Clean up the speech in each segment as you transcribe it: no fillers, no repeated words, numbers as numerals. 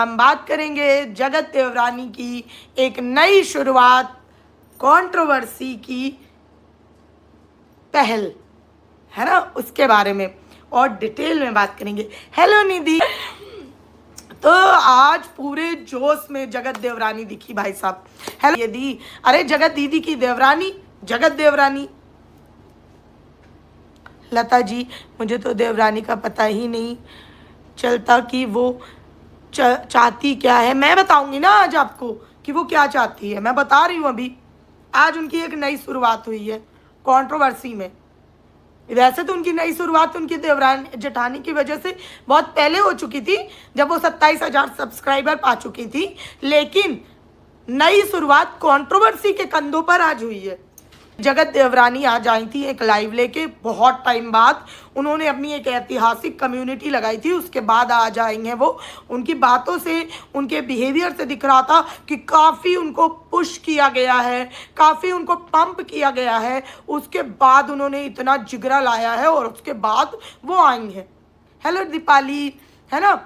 हम बात करेंगे जगत देवरानी की एक नई शुरुआत, कंट्रोवर्सी की पहल है ना, उसके बारे में और डिटेल में बात करेंगे। हेलो निधि। तो आज पूरे जोश में जगत देवरानी दिखी भाई साहब। हेलो ये दी, अरे जगत दीदी की देवरानी जगत देवरानी। लता जी, मुझे तो देवरानी का पता ही नहीं चलता कि वो चाहती क्या है। मैं बताऊंगी ना आज आपको कि वो क्या चाहती है, मैं बता रही हूँ अभी। आज उनकी एक नई शुरुआत हुई है कंट्रोवर्सी में। वैसे तो उनकी नई शुरुआत उनकी देवरानी जेठानी की वजह से बहुत पहले हो चुकी थी, जब वो 27,000 सब्सक्राइबर पा चुकी थी, लेकिन नई शुरुआत कंट्रोवर्सी के कंधों पर आज हुई है। जगत देवरानी आज आई थी एक लाइव लेके, बहुत टाइम बाद उन्होंने अपनी एक ऐतिहासिक कम्युनिटी लगाई थी, उसके बाद आज आई हैं वो। उनकी बातों से, उनके बिहेवियर से दिख रहा था कि काफ़ी उनको पुश किया गया है, काफ़ी उनको पंप किया गया है, उसके बाद उन्होंने इतना जिगरा लाया है और उसके बाद वो आई हैं। हेलो दीपाली, है ना।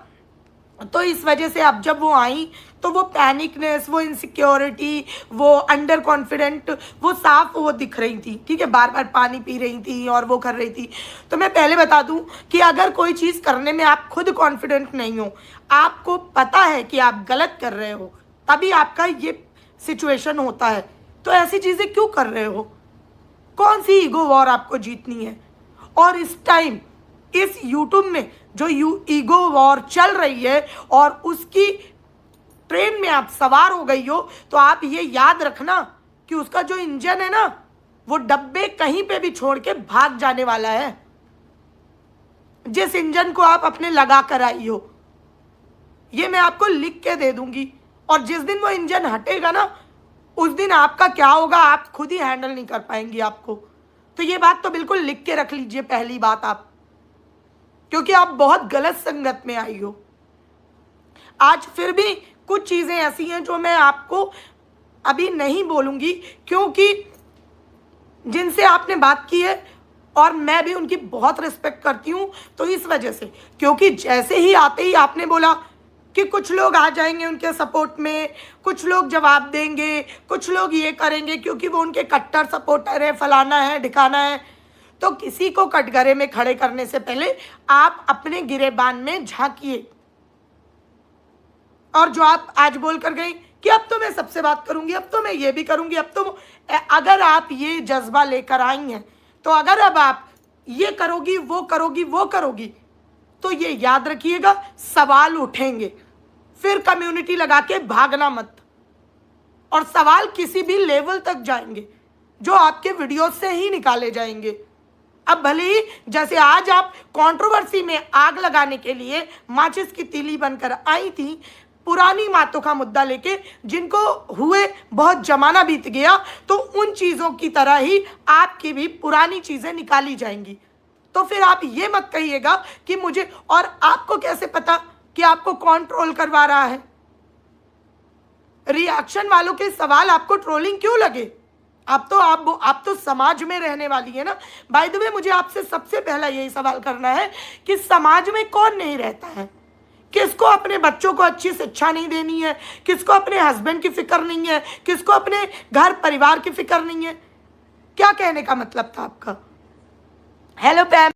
तो इस वजह से अब जब वो आई तो वो पैनिकनेस, वो इनसिक्योरिटी, वो अंडर कॉन्फिडेंट, वो साफ वो दिख रही थी। ठीक है, बार बार पानी पी रही थी और वो कर रही थी। तो मैं पहले बता दूं कि अगर कोई चीज़ करने में आप खुद कॉन्फिडेंट नहीं हो, आपको पता है कि आप गलत कर रहे हो, तभी आपका ये सिचुएशन होता है। तो ऐसी चीज़ें क्यों कर रहे हो? कौन सी ईगो वॉर आपको जीतनी है? और इस टाइम इस यूट्यूब में जो ईगो वॉर चल रही है और उसकी ट्रेन में आप सवार हो गई हो, तो आप ये याद रखना कि उसका जो इंजन है ना, वो डब्बे कहीं पे भी छोड़ के भाग जाने वाला है। जिस इंजन को आप अपने लगा कर आई हो, ये मैं आपको लिख के दे दूंगी, और जिस दिन वो इंजन हटेगा ना, उस दिन आपका क्या होगा आप खुद ही हैंडल नहीं कर पाएंगी आपको। तो ये बात तो बिल्कुल लिख के रख लीजिए पहली बात आप, क्योंकि आप बहुत गलत संगत में आई हो। आज फिर भी कुछ चीज़ें ऐसी हैं जो मैं आपको अभी नहीं बोलूँगी, क्योंकि जिनसे आपने बात की है और मैं भी उनकी बहुत रिस्पेक्ट करती हूँ, तो इस वजह से, क्योंकि जैसे ही आते ही आपने बोला कि कुछ लोग आ जाएंगे उनके सपोर्ट में, कुछ लोग जवाब देंगे, कुछ लोग ये करेंगे क्योंकि वो उनके कट्टर सपोर्टर है, फलाना है, ढिकाना है। तो किसी को कटघरे में खड़े करने से पहले आप अपने गिरेबान में झांकिए। और जो आप आज बोल कर गई कि अब तो मैं सबसे बात करूंगी, अब तो मैं ये भी करूंगी, अब तो अगर आप ये जज्बा लेकर आई हैं, तो अगर अब आप ये करोगी, वो करोगी, वो करोगी, तो ये याद रखिएगा सवाल उठेंगे। फिर कम्युनिटी लगा के भागना मत, और सवाल किसी भी लेवल तक जाएंगे जो आपके वीडियो से ही निकाले जाएंगे। अब भले ही जैसे आज आप कंट्रोवर्सी में आग लगाने के लिए माचिस की तीली बनकर आई थी, पुरानी बातों का मुद्दा लेके, जिनको हुए बहुत जमाना बीत गया, तो उन चीज़ों की तरह ही आपकी भी पुरानी चीज़ें निकाली जाएंगी। तो फिर आप ये मत कहिएगा कि मुझे, और आपको कैसे पता कि आपको कौन ट्रोल करवा रहा है? रिएक्शन वालों के सवाल आपको ट्रोलिंग क्यों लगे? आप तो समाज में रहने वाली है ना। बाय द वे, मुझे आपसे सबसे पहला यही सवाल करना है कि समाज में कौन नहीं रहता है? किसको अपने बच्चों को अच्छी शिक्षा नहीं देनी है? किसको अपने हस्बैंड की फिक्र नहीं है? किसको अपने घर परिवार की फिक्र नहीं है? क्या कहने का मतलब था आपका? हेलो पैम।